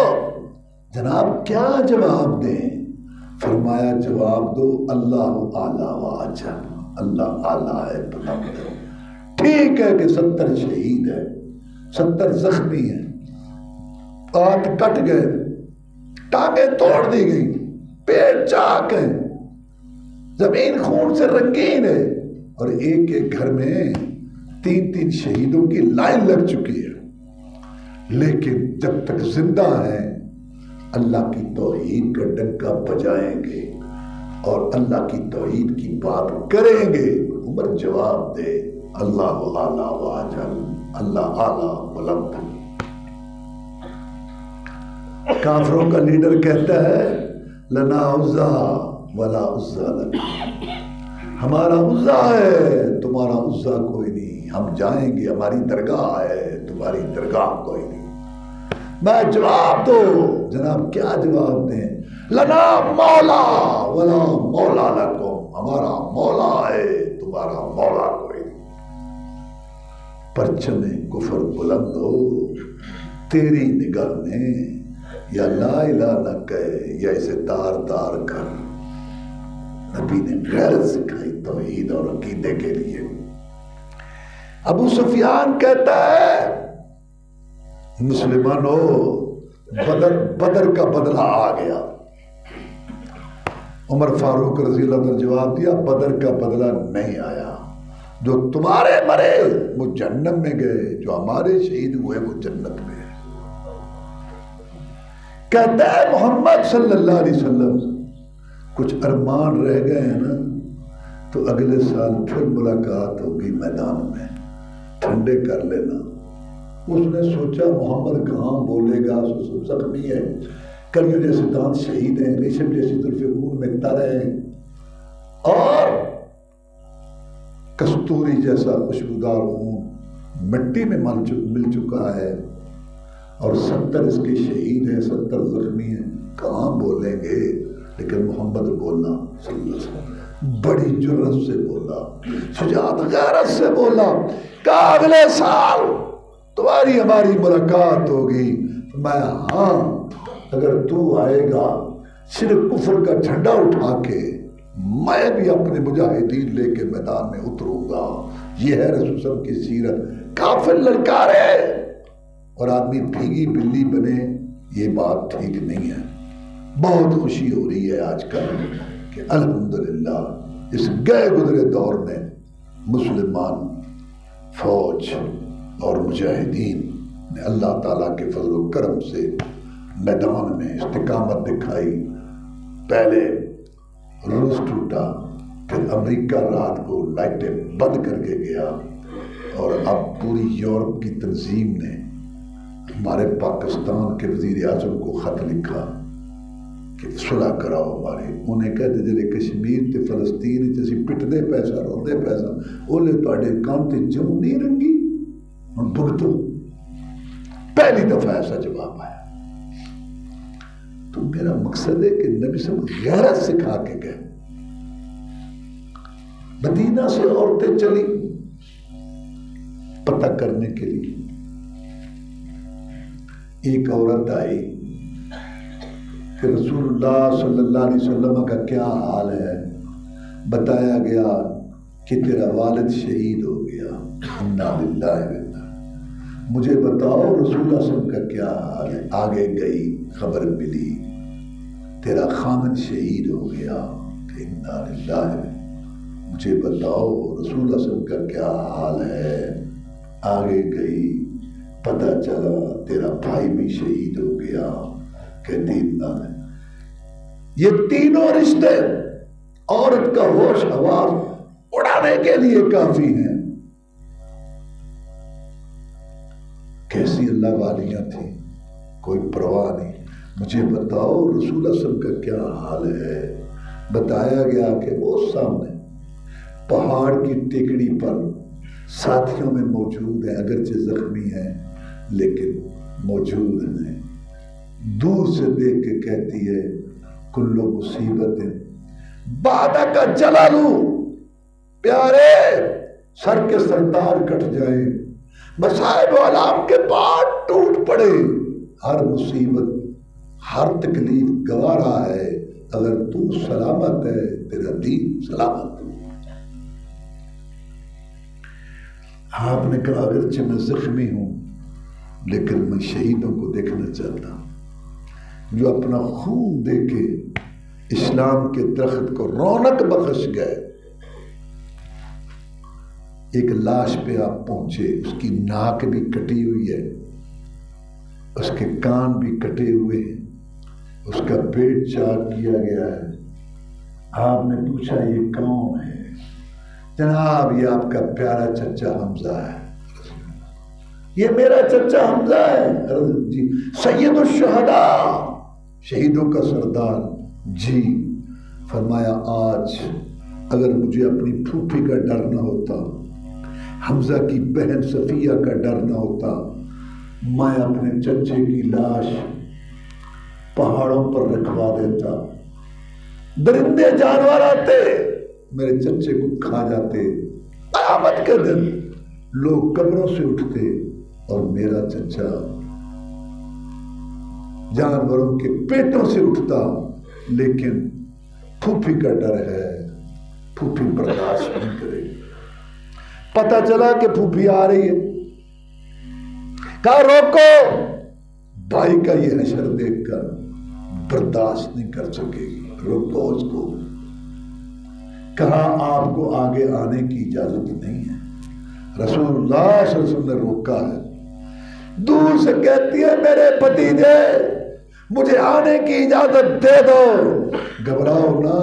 جناب کیا جواب دیں؟ فرمایا جواب دو اللہ اعلیٰ و اجل، اللہ اعلیٰ ہے بلند ہے۔ ٹھیک ہے کہ 70 شہید ہے، 70 زخمی ہیں، ہاتھ کٹ گئے، ٹانگیں توڑ دی گئی، پیٹ چاک ہے، زمین خون سے رنگین ہے، اور ایک ایک گھر میں 3 شہیدوں کی لائن لگ چکی ہے، لیکن جب تک زندہ ہیں اللہ کی توحید کا ڈنکا بجائیں گے اور اللہ کی توحید کی بات کریں گے۔ عمر جواب دے اللہ اعلیٰ و اجل، اللہ اعلیٰ بلند۔ کافروں کا لیڈر کہتا ہے لنا عزا ولا عزا لنا، ہمارا عزا ہے تمہارا عزا کوئی نہیں، ہم جائیں گے، ہماری درگاہ ہے تمہاری درگاہ کوئی نہیں۔ میں جواب دو، جناب کیا جواب دیں؟ لنا مولا ولا مولا لکم، ہمارا مولا ہے تمہارا مولا کوئی نہیں۔ پرچم کفر بلند ہو تیری نگاہ میں، یا لا الہ نہ کہے یا اسے تار تار کر۔ نبی نے غیرت سکھائی توحید اور عقیدے کے لیے۔ ابو سفیان کہتا ہے مسلمانوں بدر کا بدلہ آ گیا۔ عمر فاروق رضی اللہ عنہ نے جواب دیا بدر کا بدلہ نہیں آیا، جو تمہارے مرے وہ جہنم میں گئے، جو ہمارے شہید ہوئے وہ جنت میں۔ کہتا ہے محمد صلی اللہ علیہ وسلم کچھ ارمان رہ گئے ہیں نا، تو اگلے سال پھر ملاقات ہوگی میدان میں، ٹھنڈے کر لینا۔ اس نے سوچا محمد کہاں بولے گا، زخمی ہے، کلیوں جیسے دانت شہید ہیں، ریشم جیسی زلفیں خون میں ترے ہیں، اور کستوری جیسا خوشبودار خون مٹی میں مل چکا ہے، اور 70 اس کے شہید ہیں، 70 زخمی ہیں، کہاں بولیں گے؟ لیکن محمد بولا صلی اللہ علیہ وسلم، بڑی جرأت سے بولا، شجاعت غیرت سے بولا، کہا اگلے سال تمہاری ہماری ملاقات ہوگی۔ میں ہاں، اگر تو آئے گا صرف کفر کا جھنڈا اٹھا کے میں بھی اپنے مجاہدین لے کے میدان میں اتروں گا. یہ ہے رسول صلی اللہ علیہ وسلم کی سیرت. کافر للکارے اور آدمی بھیگی بلی بنے، یہ بات ٹھیک نہیں ہے. بہت خوشی ہو رہی ہے آج کل کہ الحمدللہ اس گئے گزرے دور میں مسلمان فوج اور مجاہدین نے اللہ تعالیٰ کے فضل و کرم سے میدان میں استقامت دکھائی. پہلے روس ٹوٹا، پھر امریکہ رات کو لائٹیں بند کر کے گیا، اور اب پوری یورپ کی تنظیم نے ہمارے پاکستان کے وزیر اعظم کو خط لکھا کہ صلح کراؤ ہماری. انہیں کہتے جلے کشمیر تے فلسطین اسی پٹدے پیسہ روندے پیسہ انہیں تواڈے کام تے جو نہیں رنگی ہن بھگتو. پہلی دفعہ ایسا جواب آیا. تو میرا مقصد ہے کہ نبی صلی اللہ علیہ وسلم غیرت سکھا کے گئے. مدینہ سے عورتیں چلی پتہ کرنے کے لیے. ایک عورت آئی کہ رسول اللہ صلی اللہ علیہ وسلم کا کیا حال ہے. بتایا گیا کہ تیرا والد شہید ہو گیا. انا للہ و انا. مجھے بتاؤ رسول اللہ صلی اللہ علیہ وسلم کا کیا حال ہے. آگے گئی، خبر ملی تیرا خامن شہید ہو گیا. انا للہ. مجھے بتاؤ رسول اللہ صلی اللہ علیہ وسلم کا کیا حال ہے. آگے گئی، پتہ چلا تیرا بھائی بھی شہید ہو گیا. کہتی انا. یہ تینوں رشتے عورت کا ہوش حواس اڑانے کے لیے کافی ہیں. کیسی اللہ والیاں تھیں، کوئی پرواہ نہیں. مجھے بتاؤ رسول اللہ صلی اللہ علیہ وسلم کا کیا حال ہے. بتایا گیا کہ وہ سامنے پہاڑ کی ٹیکڑی پر ساتھیوں میں موجود ہیں، اگرچہ زخمی ہیں لیکن موجود ہیں. دور سے دیکھ کے کہتی ہے کلو مصیبت بادہ کا جلالو. پیارے سر کے سردار کٹ جائیں، مصائب و علام کے پہاڑ ٹوٹ پڑے، ہر مصیبت ہر تکلیف گوارا ہے، اگر تو سلامت ہے تیرا دین سلامت. آپ نے کہا اگرچہ میں زخمی ہوں لیکن میں شہیدوں کو دیکھنا چاہتا ہوں جو اپنا خون دے کے اسلام کے درخت کو رونق بخش گئے. ایک لاش پہ آپ پہنچے، اس کی ناک بھی کٹی ہوئی ہے، اس کے کان بھی کٹے ہوئے ہیں، اس کا پیٹ چاک کیا گیا ہے. آپ نے پوچھا یہ کون ہے؟ جناب یہ آپ کا پیارا چچا حمزہ ہے. یہ میرا چچا حمزہ ہے. جی سید الشہداء، شہیدوں کا سردار. جی. فرمایا آج اگر مجھے اپنی پھوپھی کا ڈر نہ ہوتا، حمزہ کی بہن صفیہ کا ڈر نہ ہوتا، میں اپنے چچے کی لاش پہاڑوں پر رکھوا دیتا. درندے جانور آتے میرے چچے کو کھا جاتے. قیامت کے دن لوگ قبروں سے اٹھتے اور میرا چچا جانوروں کے پیٹوں سے اٹھتا. لیکن پھوپھی کا ڈر ہے، پھوپھی برداشت نہیں کرے. پتہ چلا کہ پھوپھی آ رہی ہے، کہا روکو. بھائی کا یہ حشر دیکھ کر برداشت نہیں کر سکے گی، روکو اس کو. کہا آپ کو آگے آنے کی اجازت نہیں ہے. رسول اللہ صلی اللہ علیہ وسلم نے روکا ہے. دور سے کہتی ہے میرے بھتیجے مجھے آنے کی اجازت دے دو. گھبراؤ نہ،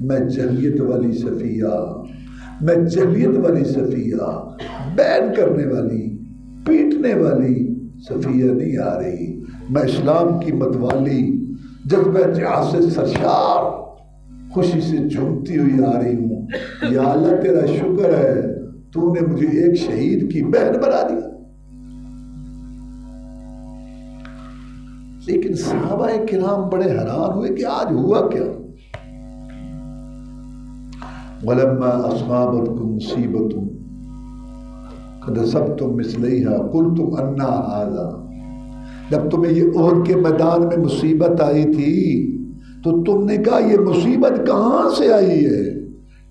میں جہلیت والی صفیہ، میں جہلیت والی صفیہ، بین کرنے والی پیٹنے والی صفیہ نہیں آ رہی. میں اسلام کی متوالی جذبہ جہاد سے سرشار خوشی سے جھومتی ہوئی آ رہی ہوں. یا اللہ تیرا شکر ہے تو نے مجھے ایک شہید کی بہن بنا دیا. لیکن صحابہ کرام بڑے حیران ہوئے کہ آج ہوا کیا. وَلَمَّا أَصْحَابَتْكُمْ مُصِيبَةٌ قَدْ أَصَبْتُمْ مِثْلَيْهَا قُلْتُمْ أَنَّىٰ هَٰذَا. جب تمہیں یہ احد کے میدان میں مصیبت آئی تھی تو تم نے کہا یہ مصیبت کہاں سے آئی ہے؟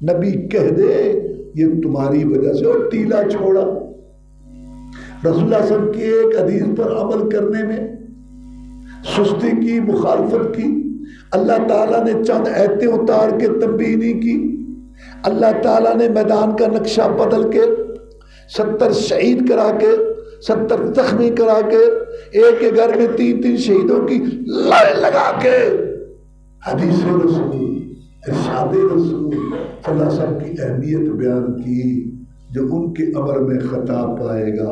نبی کہہ دے یہ تمہاری وجہ سے، اور ٹیلا چھوڑا۔ رسول اللہ صلی اللہ علیہ وسلم کی ایک حدیث پر عمل کرنے میں سستی کی، مخالفت کی، اللہ تعالیٰ نے چند آیتیں اتار کے تنبیہ نہیں کی، اللہ تعالیٰ نے میدان کا نقشہ بدل کے 70 شہید کرا کے 70 زخمی کرا کے ایک کے گھر میں 3 شہیدوں کی لڑ لگا کے حدیث رسول، ارشاد رسول صلی اللہ علیہ وسلم کی اہمیت بیان کی۔ جو ان کے امر میں خطا پائے گا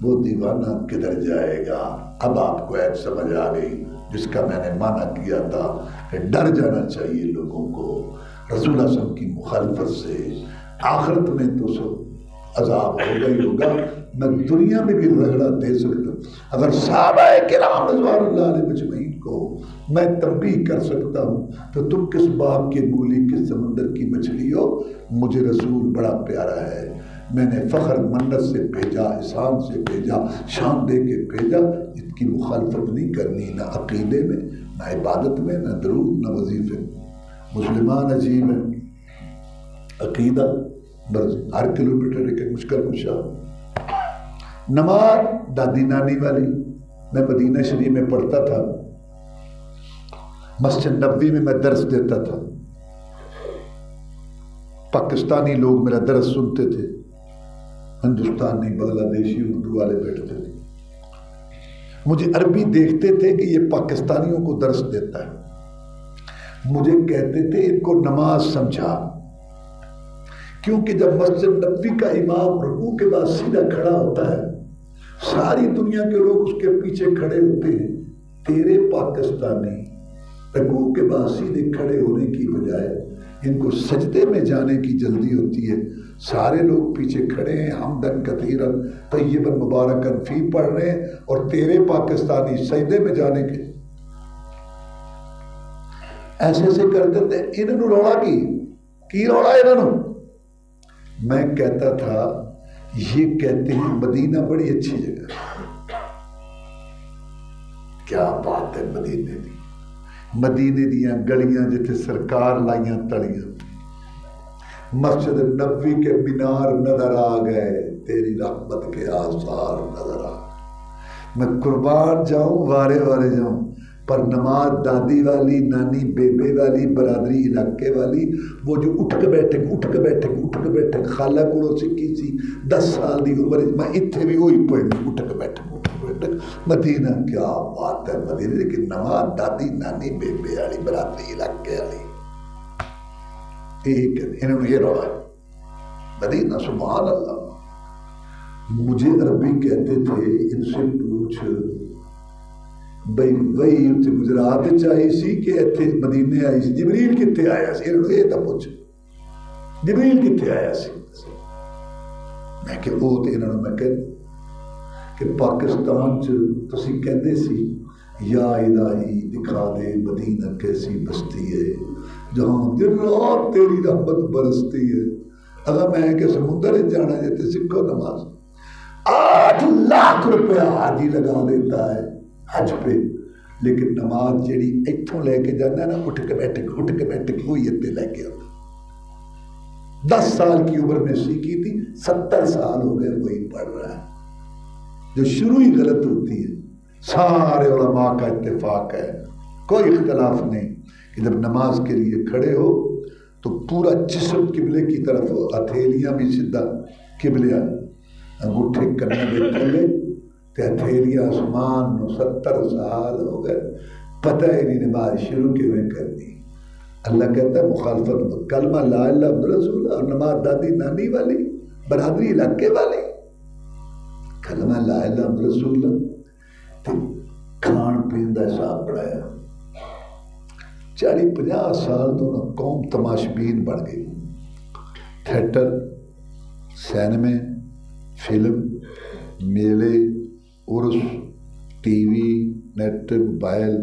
وہ دیوانہ کدھر جائے گا؟ اب آپ کو ایک سمجھ آ گئی جس کا میں نے معنی کیا تھا کہ ڈر جانا چاہیے لوگوں کو رسول اللہ صلی اللہ علیہ وسلم کی مخالفت سے۔ آخرت میں تو سب عذاب ہوگا ہی ہوگا، میں دنیا میں بھی رگڑا دے سکتا ہوں۔ اگر صحابہ کرام رضوان اللہ علیہ مجمعین کو میں تنبیہ کر سکتا ہوں تو تم کس باپ کے مولی کس سمندر کی مچھلی ہو؟ مجھے رسول بڑا پیارا ہے، میں نے فخر منت سے بھیجا، احسان سے بھیجا، شان دے کے بھیجا۔ اس کی مخالفت نہیں کرنی، نہ عقیدے میں، نہ عبادت میں، نہ درود، نہ وظیفے۔ مسلمان عجیب ہیں، عقیدہ بس ہر کلومیٹر ایک مشکل کشا۔ نماز دادی نانی والی، میں مدینہ شریف میں پڑھتا تھا، مسجد نبوی میں درس دیتا تھا، پاکستانی لوگ میرا درس سنتے تھے، ہندوستانی، بنگلہ دیشی، اردو والے بیٹھتے تھے، مجھے عربی دیکھتے تھے کہ یہ پاکستانیوں کو درس دیتا ہے، مجھے کہتے تھے ان کو نماز سمجھا، کیونکہ جب مسجد نبوی کا امام رکوع کے بعد سیدھا کھڑا ہوتا ہے ساری دنیا کے لوگ اس کے پیچھے کھڑے ہوتے ہیں، تیرے پاکستانی رکوع کے بعد سیدھے کھڑے ہونے کی بجائے ان کو سجدے میں جانے کی جلدی ہوتی ہے، سارے لوگ پیچھے کھڑے ہیں، حمدن کثیرن طیبا مبارکن فی پڑھ رہے ہیں، اور تیرے پاکستانی سجدے میں جانے کے ایسے ایسے کرتے تھے۔ انہوں نے روڑا کی روڑا انہوں نے؟ میں کہتا تھا یہ کہتے ہیں مدینہ بڑی اچھی جگہ ہے۔ کیا بات ہے مدینے دی، مدینے دیاں گلیاں جتھے سرکار لائیاں تڑیاں، مسجد نبوی کے مینار نظر آ گئے، تیری رحمت کے آثار نظر آ گئے۔ میں قربان جاؤں، وارے وارے جاؤں، پر نماز دادی والی، نانی بیبے والی، برادری علاقے والی، وہ جو اٹھ کے بیٹھے خالہ کو سکھی سی 10 سال دی عمر، میں اتنے بھی وہی پڑھنی، اٹھ کے بیٹھے مدینہ۔ کیا بات ہے مدینہ، لیکن نماز دادی نانی بیبے والی، برادری علاقے والی، ایک انہوں نے یہ روڑا ہے مدینہ۔ سبحان اللہ۔ مجھے عربی کہتے تھے ان سے پوچھ بھئی وہی اتنے گجرات چاہی سی کہ اتنے مدینے آئی سی، جبریل کتنے آیا سی؟ انہوں نے یہ تھا پوچھ جبریل کتنے آیا سی؟ میں کہ وہ تو انہوں نے میں کہ پاکستان تسی کہندے سی یا الہی دکھا دے مدینہ کیسی بستی ہے جہاں دن رات تیری رحمت برستی ہے۔ اگر میں کہ سمندر جانا جاتے سکھو نماز 8 لاکھ روپیہ حاجی لگا دیتا ہے حج پہ، لیکن نماز جیڑی اتھوں لے کے جانا ہے نا، اٹھ کے بیٹھے وہی اتنے لے کے آتا۔ 10 سال کی عمر میں سیکھی تھی، 70 سال ہو گئے وہی پڑھ رہا ہے۔ جو شروع ہی غلط ہوتی ہے، سارے علماء کا اتفاق ہے، کوئی اختلاف نہیں کہ جب نماز کے لیے کھڑے ہو تو پورا جسم قبلے کی طرف ہو، ہتھیلیاں بھی سیدھا قبلے، انگوٹھے کرنے میں کھلے تے ہتھیلیاں آسمان نو۔ 70 سال ہو گئے، پتہ ہی نہیں نماز شروع کے میں کرنی۔ اللہ کہتا ہے مخالفت، کلمہ لا الہ الا اللہ رسول، اور نماز دادی نانی والی، برادری علاقے والی، کلمہ لا الہ الا اللہ رسول تے کھان پین دا حساب بڑھایا۔ 40-50 سال تو نہ قوم تماشبین بن گئی، تھیٹر، سینمے، فلم، میلے، عرس، ٹی وی، نیٹ، موبائل،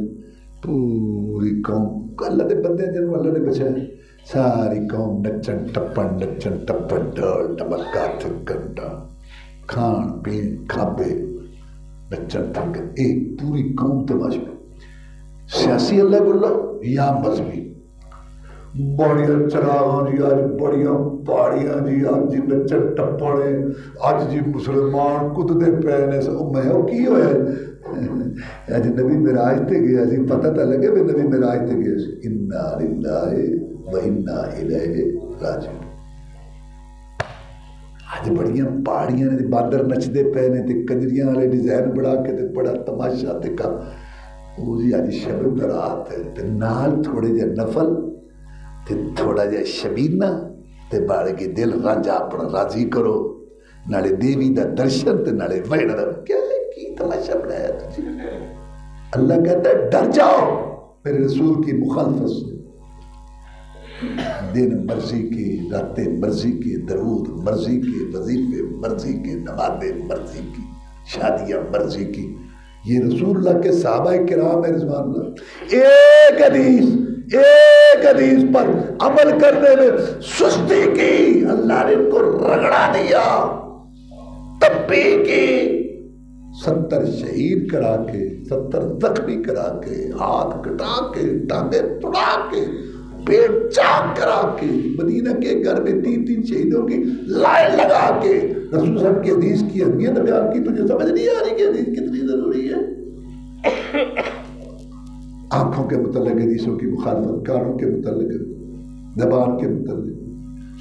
پوری قوم اللہ دے بندے جنہوں اللہ نے بچایا، ساری قوم نچن ٹپن ڈھول ڈمکا تھکنڈا، کھان پین کھابے، نچن تھکن، ایک پوری قوم تماش میں سیاسی اللہ گلہ یا مذہبی بڑیاں چراغاں جی آج بڑیاں پہاڑیاں جی آج جی نچر ٹپڑے آج جی مسلمان کدے پے نے میں کی ہویا اج نبی معراج تے گیا سی پتہ تے لگے بھی نبی معراج تے گیا سی انا للہ و انا الیہ راجعون آج بڑیاں پہاڑیاں نے باندر نچدے پے نے تے کنجریاں والے ڈیزائن بڑا کے تے بڑا تماشا تے کا وہ جی آج شب برات ہے تے نال تھوڑے جے نفل تے تھوڑا جا شبینہ تے بڑھ کے دل رانجا اپنا راضی کرو نالے دیوی دا درشن تے نالے ویڑا کیا ہے کی تماشا بنایا تجھے اللہ کہتا ہے ڈر جاؤ میرے رسول کی مخالفت سے دن مرضی کی راتیں مرضی کی درود مرضی کی وظیفے مرضی کی نمازیں مرضی کی شادیاں مرضی کی یہ رسول اللہ کے صحابہ کرام رضوان اللہ ایک حدیث پر عمل کرنے میں سستی کی اللہ نے ان کو رگڑا دیا تبی کی 70 شہید کرا کے 70 زخمی کرا کے ہاتھ کٹا کے ٹانگیں توڑا کے پیٹ چاک کرا کے مدینہ کے گھر میں 3 شہیدوں کی لائن لگا کے رسول صاحب کی حدیث کی اہمیت بیان کی. تجھے سمجھ نہیں آ رہی کہ حدیث کتنی ضروری ہے؟ آنکھوں کے متعلق حدیثوں کی مخالفت، کانوں کے متعلق، زبان کے متعلق،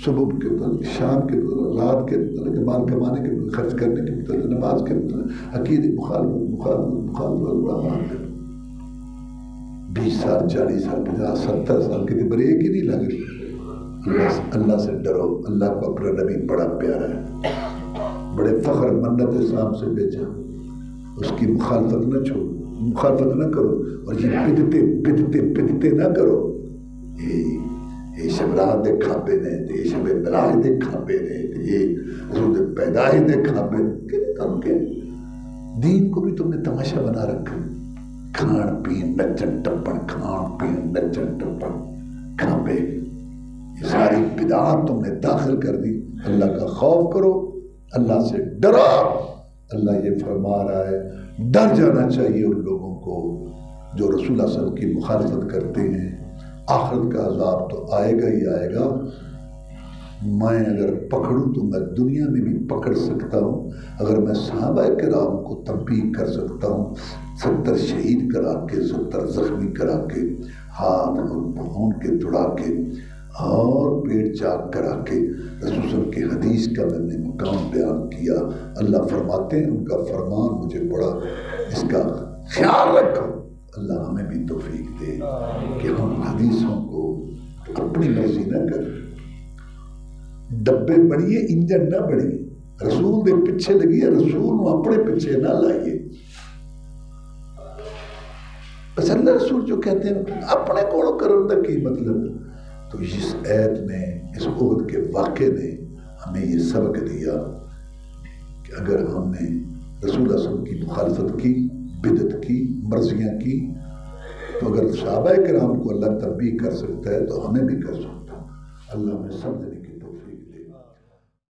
صبح کے متعلق، شام کے متعلق، رات کے متعلق، مال کمانے کے متعلق، خرچ کرنے کے متعلق، نماز کے متعلق، عقیدے مخالفت بڑا مان ہے. 20 سال 40 سال 50 70 سال کی بریک ہی نہیں لگ رہی. اللہ سے ڈرو. اللہ کو اپنا نبی بڑا پیارا ہے، بڑے فخر منت اسلام سے بھیجا. اس کی مخالفت نہ چھوڑو، مخالفت نہ کرو، اور یہ بدتے نہ کرو. یہ شب رات دے کھاپے نے، یہ شب مراج دے کھاپے نے، یہ رسول پیدائش دے کھاپے نے. دین کو بھی تم نے تماشا بنا رکھا. کھان پین نچن ٹپن، کھان پین نچن ٹپن کھاپے، یہ ساری بدعات تم نے داخل کر دی. اللہ کا خوف کرو، اللہ سے ڈرو. اللہ یہ فرما رہا ہے ڈر جانا چاہیے ان لوگوں کو جو رسول اللہ صلی اللہ علیہ وسلم کی مخالفت کرتے ہیں. آخرت کا عذاب تو آئے گا ہی آئے گا. میں اگر پکڑوں تو میں دنیا میں بھی پکڑ سکتا ہوں. اگر میں صحابہ کرام کو تنبیہ کر سکتا ہوں، 70 شہید کرا کے 70 زخمی کرا کے ہاتھ اور بھون کے توڑا کے اور پیٹ چاک کرا کے رسول صلی اللہ علیہ وسلم کی حدیث کا میں نے مقام بیان کیا. اللہ فرماتے ہیں ان کا فرمان مجھے بڑا، اس کا خیال رکھو. اللہ ہمیں بھی توفیق دے کہ ہم حدیثوں کو اپنی مرضی نہ کریں. ڈبے بڑھیے انجن نہ بڑھیے. رسول دے پیچھے لگیے، رسول کو اپنے پیچھے نہ لائیے. بس اللہ رسول جو کہتے ہیں اپنے کو کرنے کا کی مطلب. تو اس آیت نے، اس عہد کے واقعے نے ہمیں یہ سبق دیا کہ اگر ہم نے رسول اللہ صلی اللہ علیہ وسلم کی مخالفت کی، بدعت کی، مرضیاں کی، تو اگر صحابہ کرام کو اللہ تنبیہ کر سکتا ہے تو ہمیں بھی کر سکتا ہے. اللہ ہمیں سمجھ نہیں